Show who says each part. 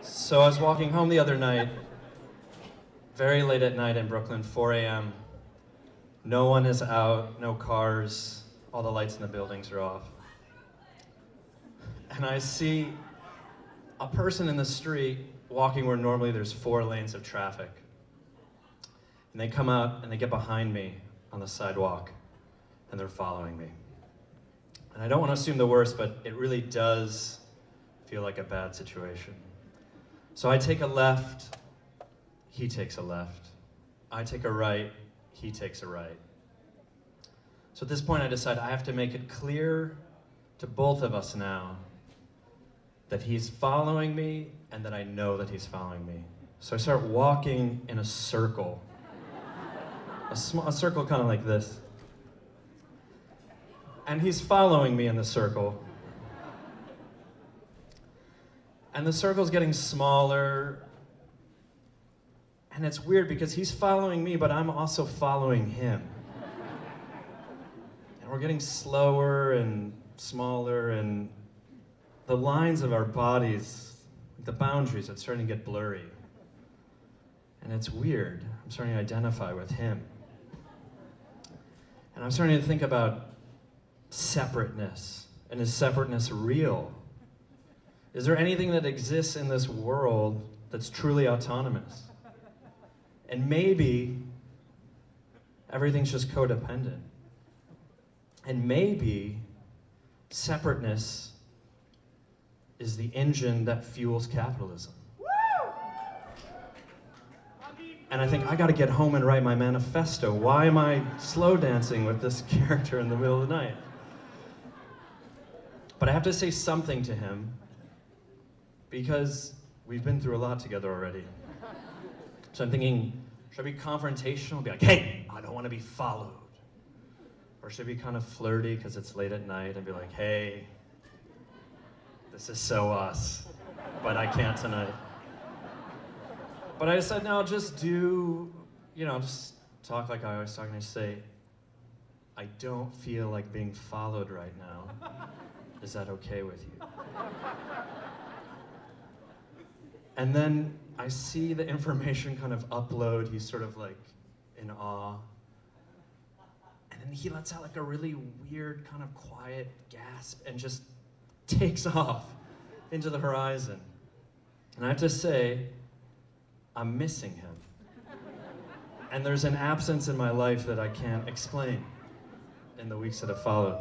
Speaker 1: So I was walking home the other night, very late at night in Brooklyn, 4 a.m. No one is out, no cars, all the lights in the buildings are off. And I see a person in the street walking where normally there's 4 lanes of traffic. And they come out and they get behind me on the sidewalk and they're following me. And I don't want to assume the worst, but it really does feel like a bad situation. So I take a left, he takes a left. I take a right, he takes a right. So at this point I decide I have to make it clear to both of us now that he's following me and that I know that he's following me. So I start walking in a circle. A circle kind of like this. And he's following me in the circle. And the circle's getting smaller. And it's weird because he's following me, but I'm also following him. And we're getting slower and smaller, and the lines of our bodies, the boundaries, it's starting to get blurry. And it's weird. I'm starting to identify with him. And I'm starting to think about separateness. And is separateness real? Is there anything that exists in this world that's truly autonomous? And maybe everything's just codependent. And maybe separateness is the engine that fuels capitalism. And I think I gotta get home and write my manifesto. Why am I slow dancing with this character in the middle of the night? But I have to say something to him because we've been through a lot together already. So I'm thinking, should I be confrontational? Be like, hey, I don't want to be followed. Or should I be kind of flirty because it's late at night and be like, hey, this is so us, but I can't tonight. But I said, no, just do, just talk like I always talk, and I say, I don't feel like being followed right now. Is that okay with you? And then I see the information kind of upload. He's sort of like in awe. And then he lets out like a really weird kind of quiet gasp and just takes off into the horizon. And I have to say, I'm missing him. And there's an absence in my life that I can't explain in the weeks that have followed.